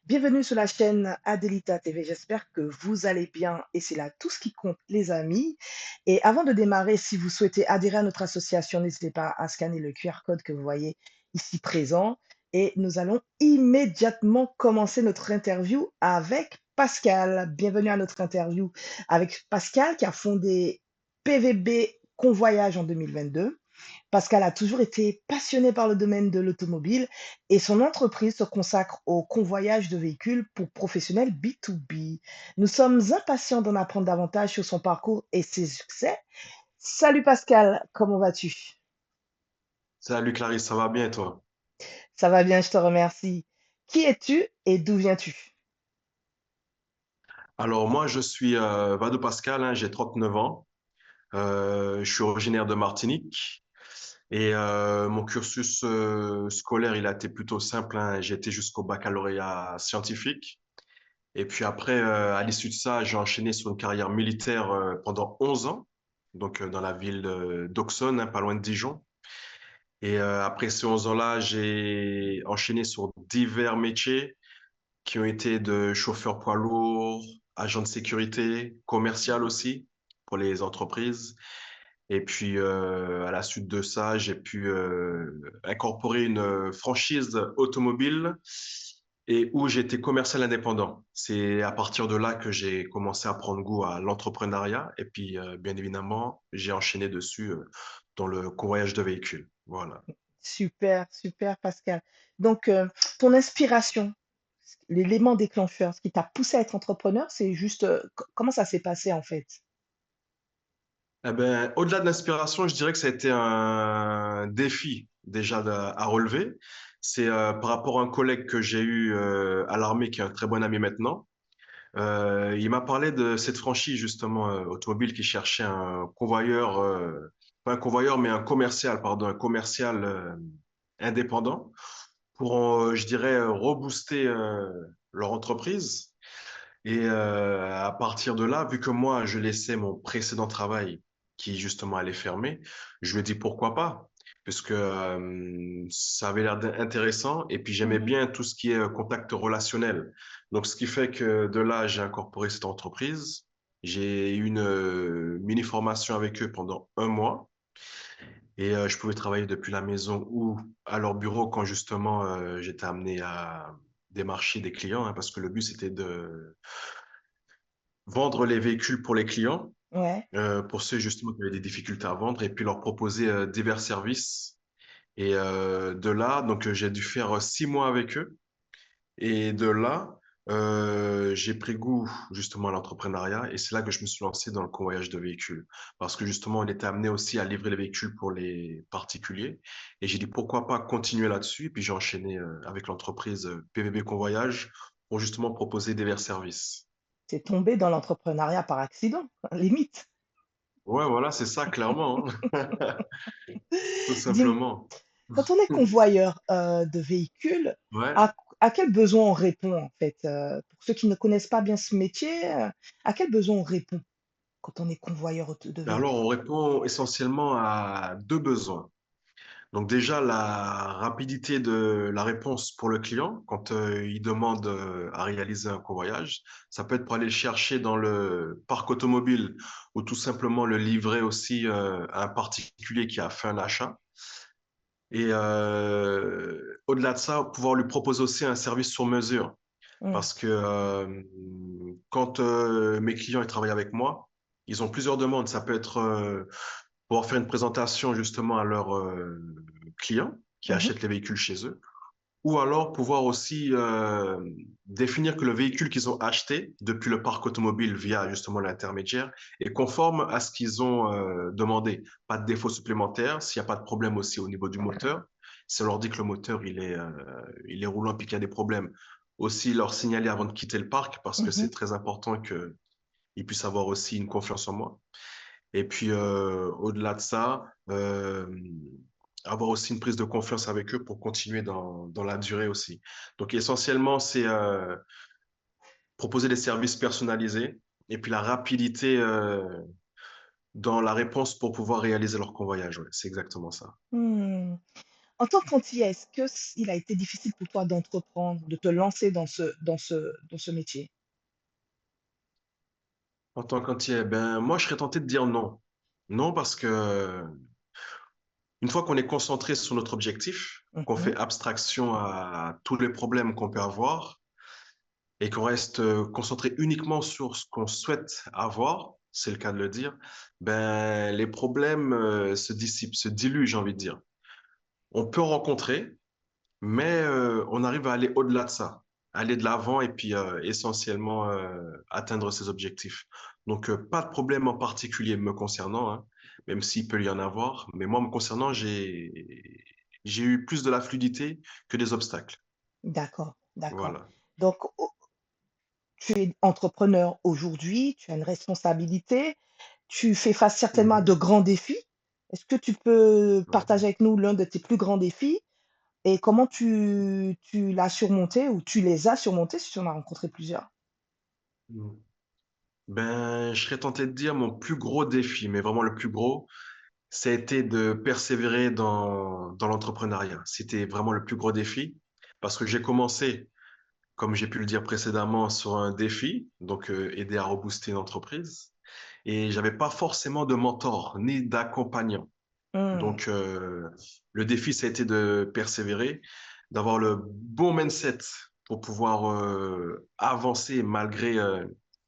Bienvenue sur la chaîne Adelita TV. J'espère que vous allez bien et c'est là tout ce qui compte, les amis. Et avant de démarrer, si vous souhaitez adhérer à notre association, n'hésitez pas à scanner le QR code que vous voyez ici présent. Et nous allons immédiatement commencer notre interview avec Pascal. Bienvenue à notre interview avec Pascal qui a fondé PVB Convoyage en 2022. Pascal a toujours été passionné par le domaine de l'automobile et son entreprise se consacre au convoyage de véhicules pour professionnels B2B. Nous sommes impatients d'en apprendre davantage sur son parcours et ses succès. Salut Pascal, comment vas-tu? Salut Clarisse, ça va bien et toi? Ça va bien, je te remercie. Qui es-tu et d'où viens-tu? Alors moi je suis Vado Pascal, hein, j'ai 39 ans. Je suis originaire de Martinique et mon cursus scolaire il a été plutôt simple, hein. J'ai été jusqu'au baccalauréat scientifique et puis après à l'issue de ça j'ai enchaîné sur une carrière militaire pendant 11 ans, donc dans la ville d'Auxonne, hein, pas loin de Dijon. Et après ces 11 ans-là j'ai enchaîné sur divers métiers qui ont été de chauffeur poids lourd, agent de sécurité, commercial aussi pour les entreprises. Et puis, à la suite de ça, j'ai pu incorporer une franchise automobile et où j'étais commercial indépendant. C'est à partir de là que j'ai commencé à prendre goût à l'entrepreneuriat. Et puis, bien évidemment, j'ai enchaîné dessus dans le convoyage de véhicules. Voilà. Super, super Pascal. Donc, ton inspiration, l'élément déclencheur, ce qui t'a poussé à être entrepreneur, c'est juste comment ça s'est passé en fait? Eh ben, au-delà de l'inspiration, je dirais que ça a été un défi déjà à relever. C'est par rapport à un collègue que j'ai eu à l'armée, qui est un très bon ami maintenant. Il m'a parlé de cette franchise justement automobile qui cherchait un convoyeur, pas un convoyeur, mais un commercial, pardon, un commercial indépendant pour, je dirais, rebooster leur entreprise. Et à partir de là, vu que moi, je laissais mon précédent travail qui justement allait fermer, je lui ai dit pourquoi pas, puisque ça avait l'air intéressant et puis j'aimais Mhm. bien tout ce qui est contact relationnel. Donc, ce qui fait que de là, j'ai incorporé cette entreprise. J'ai eu une mini formation avec eux pendant un mois et je pouvais travailler depuis la maison ou à leur bureau quand justement j'étais amené à démarcher des clients, hein, parce que le but c'était de vendre les véhicules pour les clients, Ouais. pour ceux justement qui avaient des difficultés à vendre, et puis leur proposer divers services. Et de là, donc j'ai dû faire 6 mois avec eux. Et de là, j'ai pris goût justement à l'entrepreneuriat. Et c'est là que je me suis lancé dans le convoyage de véhicules. Parce que justement, on était amené aussi à livrer les véhicules pour les particuliers. Et j'ai dit pourquoi pas continuer là-dessus. Et puis j'ai enchaîné avec l'entreprise PVB Convoyage pour justement proposer divers services. Tu tombé dans l'entrepreneuriat par accident, limite. Ouais, voilà, c'est ça, clairement, hein. Tout Dis simplement. Quand on est convoyeur, de véhicules, Ouais. à quel besoin on répond en fait? Pour ceux qui ne connaissent pas bien ce métier, à quel besoin on répond quand on est convoyeur de Ben alors, véhicules? on répond essentiellement à deux besoins. Donc déjà, la rapidité de la réponse pour le client quand il demande à réaliser un convoyage. Ça peut être pour aller le chercher dans le parc automobile ou tout simplement le livrer aussi à un particulier qui a fait un achat. Et au-delà de ça, pouvoir lui proposer aussi un service sur mesure. Mmh. Parce que quand mes clients ils travaillent avec moi, ils ont plusieurs demandes. Ça peut être pouvoir faire une présentation justement à leurs clients qui Mmh mh. achètent les véhicules chez eux, ou alors pouvoir aussi définir que le véhicule qu'ils ont acheté depuis le parc automobile via justement l'intermédiaire est conforme à ce qu'ils ont demandé. Pas de défaut supplémentaire, s'il n'y a pas de problème aussi au niveau du moteur, si on leur dit que le moteur il est roulant et qu'il y a des problèmes, aussi leur signaler avant de quitter le parc parce que c'est Mmh. très important qu'ils puissent avoir aussi une confiance en moi. Et puis, au-delà de ça, avoir aussi une prise de confiance avec eux pour continuer dans la durée aussi. Donc, essentiellement, c'est proposer des services personnalisés et puis la rapidité dans la réponse pour pouvoir réaliser leur convoyage. Ouais, c'est exactement ça. Mmh. En tant qu'antillais, est-ce que il a été difficile pour toi d'entreprendre, de te lancer dans ce métier? En tant qu'antillais, ben, moi, je serais tenté de dire non. Non, parce que une fois qu'on est concentré sur notre objectif, qu'on Mhm, fait abstraction à tous les problèmes qu'on peut avoir et qu'on reste concentré uniquement sur ce qu'on souhaite avoir, c'est le cas de le dire, ben, les problèmes se dissipent, se diluent, j'ai envie de dire. On peut en rencontrer, mais on arrive à aller au-delà de ça, aller de l'avant et puis essentiellement atteindre ses objectifs. Donc, pas de problème en particulier me concernant, hein, même s'il peut y en avoir. Mais moi, me concernant, j'ai eu plus de la fluidité que des obstacles. d'accord, d'accord. Voilà. Donc, tu es entrepreneur aujourd'hui, tu as une responsabilité, tu fais face certainement à Mhm. de grands défis. Est-ce que tu peux Ouais. partager avec nous l'un de tes plus grands défis et comment tu l'as surmonté ou tu les as surmontés si tu en as rencontré plusieurs? Mhm. Ben, je serais tenté de dire mon plus gros défi, mais vraiment le plus gros, ça a été de persévérer dans l'entrepreneuriat. C'était vraiment le plus gros défi parce que j'ai commencé comme j'ai pu le dire précédemment, sur un défi, donc aider à rebooster une entreprise. Et j'avais pas forcément de mentor ni d'accompagnant. Mmh. Donc le défi, ça a été de persévérer, d'avoir le bon mindset pour pouvoir avancer malgré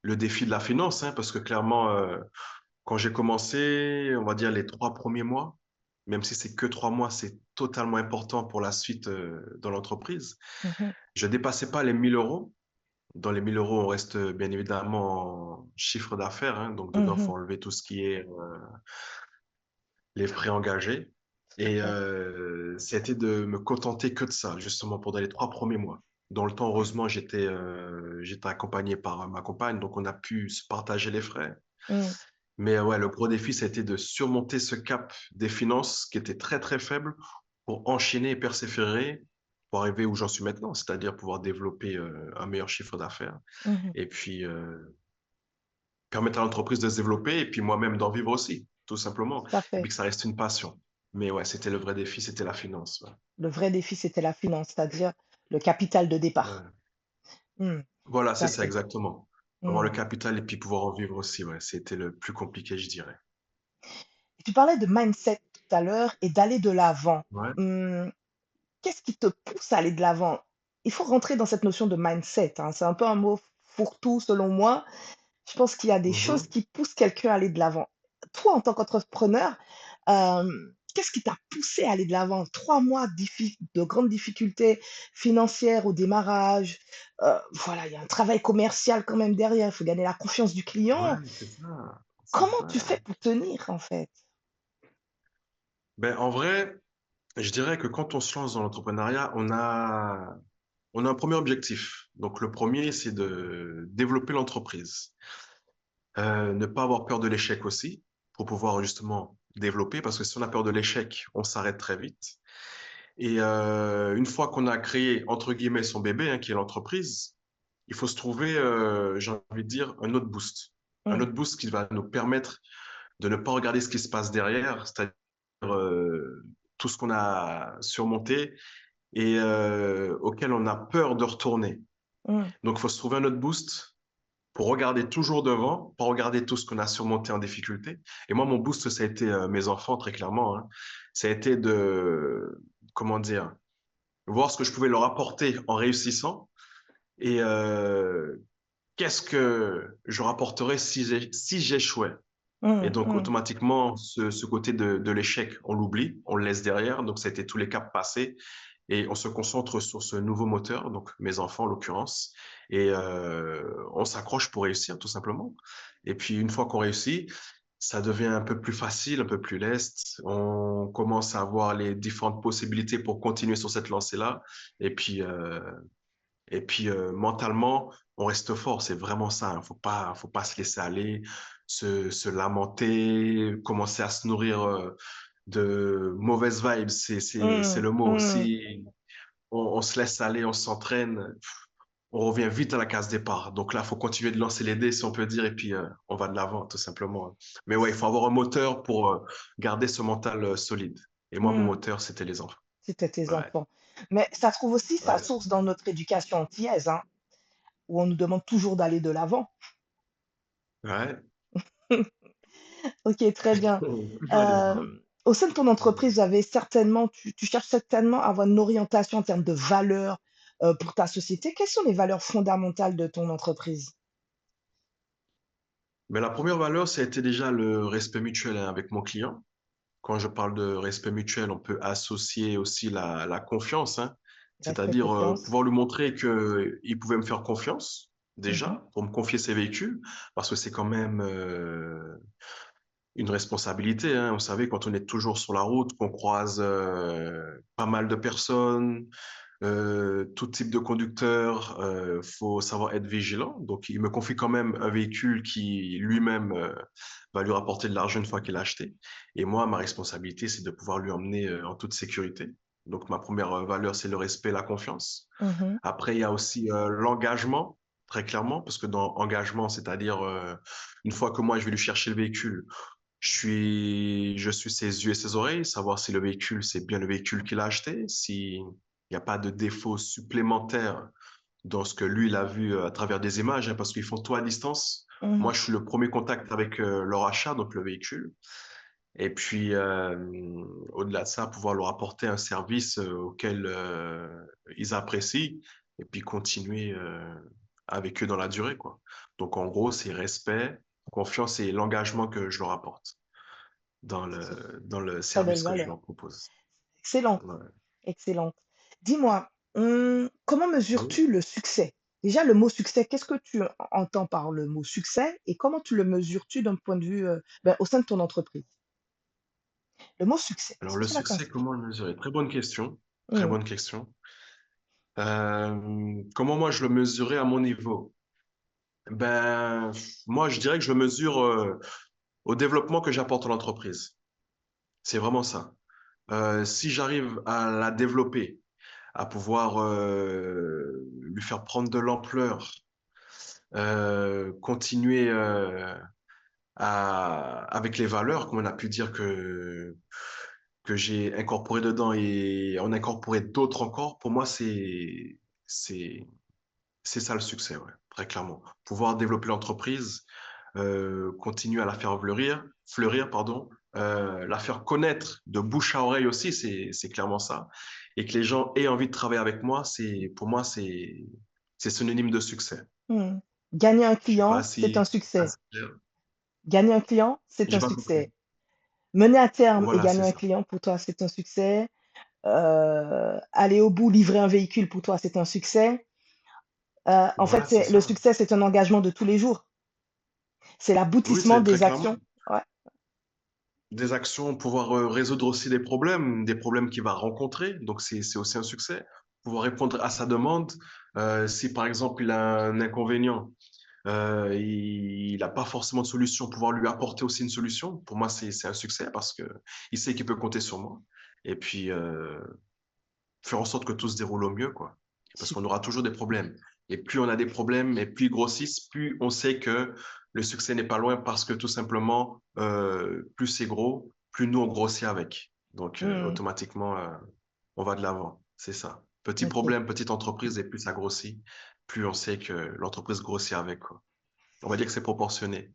le défi de la finance, hein, parce que clairement, quand j'ai commencé, on va dire les 3 premiers mois, même si c'est que 3 mois, c'est totalement important pour la suite dans l'entreprise. Mmh. Je dépassais pas les 1 000 euros. Dans les 1 000 euros, on reste bien évidemment en chiffre d'affaires, hein, donc dedans, il faut Mmh. enlever tout ce qui est les frais engagés. Tout à Et fait. c'était de me contenter que de ça, justement, pendant les 3 premiers mois. Dans le temps, heureusement, j'étais accompagné par ma compagne, donc on a pu se partager les frais. Mmh. Mais ouais, le gros défi, c'était de surmonter ce cap des finances qui était très, très faible pour enchaîner et persévérer pour arriver où j'en suis maintenant, c'est-à-dire pouvoir développer un meilleur chiffre d'affaires Mmh. et puis permettre à l'entreprise de se développer et puis moi-même d'en vivre aussi, tout simplement. Tout à Et puis fait. que ça reste une passion. Mais ouais, c'était le vrai défi, c'était la finance. Ouais. Le vrai défi, c'était la finance, c'est-à-dire le capital de départ. Ouais. Mmh. Voilà, Tout c'est à ça fait. exactement. Avoir le Mmh. capital et puis pouvoir en vivre aussi, ouais, c'était le plus compliqué, je dirais. Et tu parlais de mindset tout à l'heure et d'aller de l'avant. Ouais. Mmh, qu'est-ce qui te pousse à aller de l'avant? Il faut rentrer dans cette notion de mindset, hein. C'est un peu un mot fourre-tout selon moi. Je pense qu'il y a des choses Mhm. qui poussent quelqu'un à aller de l'avant. Toi, en tant qu'entrepreneur, qu'est-ce qui t'a poussé à aller de l'avant? 3 mois de grandes difficultés financières au démarrage, voilà, il y a un travail commercial quand même derrière, il faut gagner la confiance du client. Ouais, c'est ça. Comment tu Ouais. fais pour tenir, en fait? Ben, en vrai, je dirais que quand on se lance dans l'entrepreneuriat, on a un premier objectif. Donc, le premier, c'est de développer l'entreprise. Ne pas avoir peur de l'échec aussi, pour pouvoir justement développer, parce que si on a peur de l'échec, on s'arrête très vite. Et une fois qu'on a créé, entre guillemets, son bébé, hein, qui est l'entreprise, il faut se trouver, j'ai envie de dire, un autre boost. Un Mmh, autre boost qui va nous permettre de ne pas regarder ce qui se passe derrière, c'est-à-dire tout ce qu'on a surmonté et auquel on a peur de retourner. mmh, Donc, il faut se trouver un autre boost pour regarder toujours devant, pas regarder tout ce qu'on a surmonté en difficulté. Et moi, mon boost, ça a été mes enfants, très clairement. Hein. Ça a été de, comment dire, voir ce que je pouvais leur apporter en réussissant et qu'est-ce que je rapporterais si j'échouais. Et mmh, donc, mmh, automatiquement, ce côté de l'échec, on l'oublie, on le laisse derrière. Donc, ça a été tous les caps passés. Et on se concentre sur ce nouveau moteur, donc mes enfants en l'occurrence. Et on s'accroche pour réussir, tout simplement. Et puis, une fois qu'on réussit, ça devient un peu plus facile, un peu plus leste. On commence à avoir les différentes possibilités pour continuer sur cette lancée-là. Et puis, mentalement, on reste fort. C'est vraiment ça. Hein. Faut pas se laisser aller, se lamenter, commencer à se nourrir de mauvaises vibes. C'est mmh, le mot. mmh. Si on se laisse aller, on s'entraîne, on revient vite à la case départ. Donc là, il faut continuer de lancer les dés, si on peut dire, et puis on va de l'avant, tout simplement. Mais ouais, il faut avoir un moteur pour garder ce mental solide. Et moi, mon Mmh. moteur, c'était les enfants. c'était tes Ouais, enfants. Mais ça trouve aussi sa ouais, source dans notre éducation antillaise, hein, où on nous demande toujours d'aller de l'avant. ouais. OK, très bien. Toujours aller de l'avant. Au sein de ton entreprise, tu cherches certainement à avoir une orientation en termes de valeurs, pour ta société. Quelles sont les valeurs fondamentales de ton entreprise? Mais la première valeur, ça a été déjà le respect mutuel hein, avec mon client. Quand je parle de respect mutuel, on peut associer aussi la confiance, hein. Respect, C'est-à-dire confiance. pouvoir lui montrer qu'il pouvait me faire confiance, Mmh. déjà, pour me confier ses véhicules, parce que c'est quand même une responsabilité, hein. Vous savez, quand on est toujours sur la route, qu'on croise pas mal de personnes, tout type de conducteur, faut savoir être vigilant. Donc, il me confie quand même un véhicule qui lui-même va lui rapporter de l'argent une fois qu'il l'a acheté. Et moi, ma responsabilité, c'est de pouvoir lui emmener en toute sécurité. Donc, ma première valeur, c'est le respect, la confiance. Mmh. Après, il y a aussi l'engagement, très clairement, parce que dans engagement, c'est-à-dire une fois que moi, je vais lui chercher le véhicule, je suis ses yeux et ses oreilles, savoir si le véhicule, c'est bien le véhicule qu'il a acheté, s'il n'y a pas de défaut supplémentaire dans ce que lui, il a vu à travers des images, hein, parce qu'ils font tout à distance. Mmh. Moi, je suis le premier contact avec leur achat, donc le véhicule. Et puis, au-delà de ça, pouvoir leur apporter un service auquel ils apprécient et puis continuer avec eux dans la durée, quoi. Donc, en gros, c'est respect, confiance et l'engagement que je leur apporte C'est une dans le très belle service que je valeur. leur propose. Excellente, Ouais. excellente. Dis-moi, comment Oui. mesures-tu le succès? Déjà, le mot succès, qu'est-ce que tu entends par le mot succès et comment tu le mesures-tu d'un point de vue, au sein de ton entreprise? Le mot succès, Alors, est-ce que le cela succès, t'inspire? comment le mesurer? Très bonne question. Très Mmh. bonne question. Comment moi je le mesurais à mon niveau? Ben, moi, je dirais que je le mesure au développement que j'apporte à l'entreprise. C'est vraiment ça. Si j'arrive à la développer, à pouvoir lui faire prendre de l'ampleur, continuer avec les valeurs, comme on a pu dire que j'ai incorporé dedans et en incorporer d'autres encore, pour moi, c'est, c'est ça le succès, ouais, très clairement. Pouvoir développer l'entreprise, continuer à la faire fleurir, pardon, la faire connaître de bouche à oreille aussi, c'est clairement ça. Et que les gens aient envie de travailler avec moi, pour moi, c'est synonyme de succès. Mmh. Gagner un Je sais pas client, c'est un ah, succès. c'est clair. Gagner un client, c'est J'ai un pas compris. succès. Mener à terme et Voilà, c'est gagner un ça. client, pour toi, c'est un succès. Aller au bout, livrer un véhicule, pour toi, c'est un succès. En fait, Voilà, c'est le ça. succès, c'est un engagement de tous les jours. C'est Oui, l'aboutissement c'est très des clairement. actions. Ouais. Des actions, pouvoir résoudre aussi des problèmes qu'il va rencontrer. Donc, c'est aussi un succès. Pouvoir répondre à sa demande. Si, par exemple, il a un inconvénient, il n'a pas forcément de solution, pouvoir lui apporter aussi une solution, pour moi, c'est un succès parce que il sait qu'il peut compter sur moi. Et puis, faire en sorte que tout se déroule au mieux, quoi. Parce qu'on Super. aura toujours des problèmes. Et plus on a des problèmes et plus ils grossissent, plus on sait que le succès n'est pas loin parce que tout simplement, plus c'est gros, plus nous on grossit avec. Donc, Mmh. automatiquement, on va de l'avant. C'est ça. Petit OK. problème, petite entreprise et plus ça grossit, plus on sait que l'entreprise grossit avec, quoi. On va dire que c'est proportionné.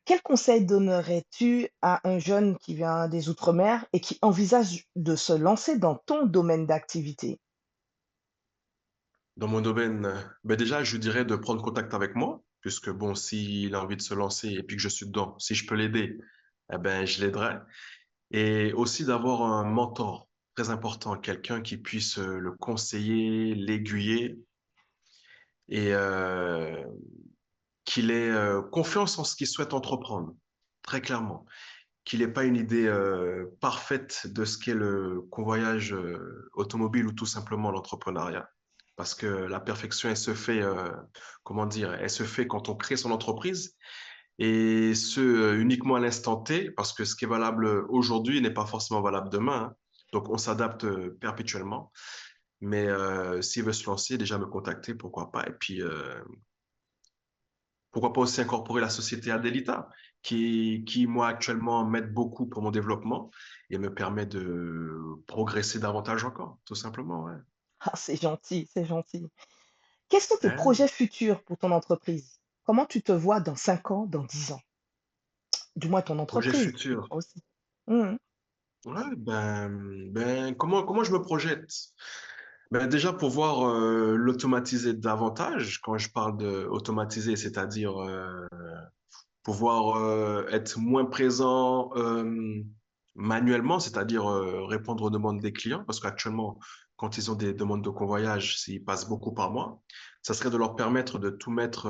Quel conseil donnerais-tu à un jeune qui vient des outre-mer et qui envisage de se lancer dans ton domaine d'activité? Dans mon domaine, ben déjà, je lui dirais de prendre contact avec moi, puisque bon, s'il a envie de se lancer et puis que je suis dedans, si je peux l'aider, eh ben, je l'aiderai. Et aussi d'avoir un mentor très important, quelqu'un qui puisse le conseiller, l'aiguiller et qu'il ait confiance en ce qu'il souhaite entreprendre, très clairement. Qu'il n'ait pas une idée parfaite de ce qu'est le convoyage automobile ou tout simplement l'entrepreneuriat. Parce que la perfection, elle se fait, comment dire, elle se fait quand on crée son entreprise et ce, uniquement à l'instant T, parce que ce qui est valable aujourd'hui n'est pas forcément valable demain, hein. Donc, on s'adapte perpétuellement. Mais s'il veut se lancer, déjà me contacter, pourquoi pas. Et puis, pourquoi pas aussi incorporer la société Adelita, qui moi, actuellement, m'aide beaucoup pour mon développement et me permet de progresser davantage encore, tout simplement, ouais. Ah, c'est gentil, c'est gentil. Quels sont tes Hein, projets futurs pour ton entreprise? Comment tu te vois dans 5 ans, dans 10 ans? Du moins ton projet entreprise futur. aussi. Mmh. Ouais, comment je me projette? Ben, déjà, pouvoir l'automatiser davantage. Quand je parle de automatiser, c'est-à-dire pouvoir être moins présent manuellement, c'est-à-dire répondre aux demandes des clients, parce qu'actuellement, quand ils ont des demandes de convoyage, ils passent beaucoup par moi. Ça serait de leur permettre de tout mettre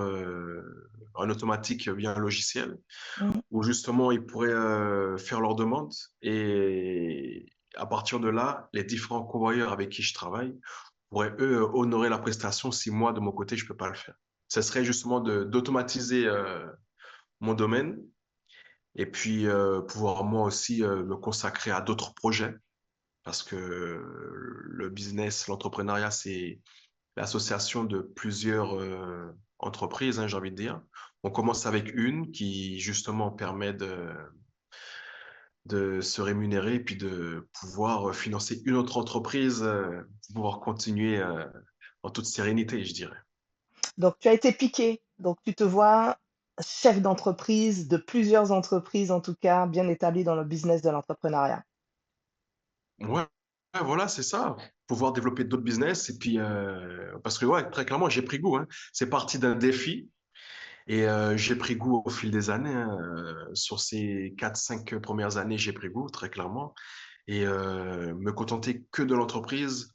en automatique via un logiciel, Mmh. où justement ils pourraient faire leurs demandes et à partir de là, les différents convoyeurs avec qui je travaille pourraient eux honorer la prestation si moi de mon côté je peux pas le faire. Ce serait justement d'automatiser mon domaine et puis pouvoir moi aussi me consacrer à d'autres projets parce que le business, l'entrepreneuriat, c'est l'association de plusieurs entreprises, hein, j'ai envie de dire. On commence avec une qui justement permet de se rémunérer et puis de pouvoir financer une autre entreprise, pour pouvoir continuer en toute sérénité, je dirais. Donc tu as été piqué, donc tu te vois chef d'entreprise, de plusieurs entreprises en tout cas, bien établi dans le business de l'entrepreneuriat. Ouais, ouais, voilà, c'est ça. Pouvoir développer d'autres business et puis parce que ouais, très clairement, j'ai pris goût, hein. C'est parti d'un défi et j'ai pris goût au fil des années, hein. Sur ces 4, 5 premières années, j'ai pris goût très clairement et me contenter que de l'entreprise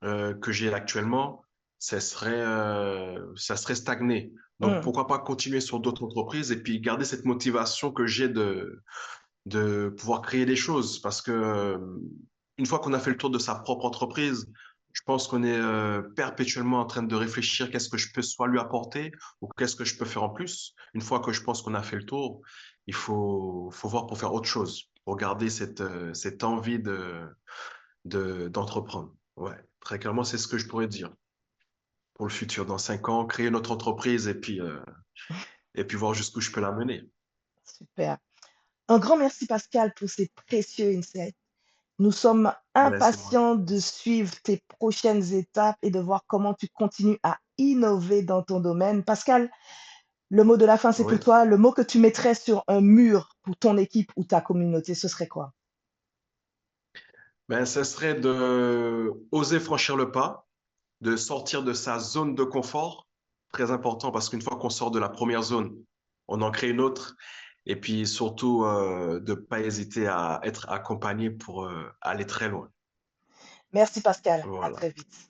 que j'ai actuellement, ça serait stagné. Donc Mmh. pourquoi pas continuer sur d'autres entreprises et puis garder cette motivation que j'ai de pouvoir créer des choses parce que une fois qu'on a fait le tour de sa propre entreprise, je pense qu'on est perpétuellement en train de réfléchir qu'est-ce que je peux soit lui apporter ou qu'est-ce que je peux faire en plus. Une fois que je pense qu'on a fait le tour, faut voir pour faire autre chose, pour garder cette envie d'entreprendre. Ouais, très clairement, c'est ce que je pourrais dire pour le futur. Dans 5 ans, créer notre entreprise et puis voir jusqu'où je peux la mener. Super. Un grand merci Pascal pour ces précieux insights. Nous sommes Ben, c'est moi. impatients de suivre tes prochaines étapes et de voir comment tu continues à innover dans ton domaine. Pascal, le mot de la fin, c'est pour Oui. toi. Le mot que tu mettrais sur un mur pour ton équipe ou ta communauté, ce serait quoi? Ben, ce serait de oser franchir le pas, de sortir de sa zone de confort. Très important parce qu'une fois qu'on sort de la première zone, on en crée une autre. Et puis surtout, de pas hésiter à être accompagné pour aller très loin. Merci Pascal. À Voilà. très vite.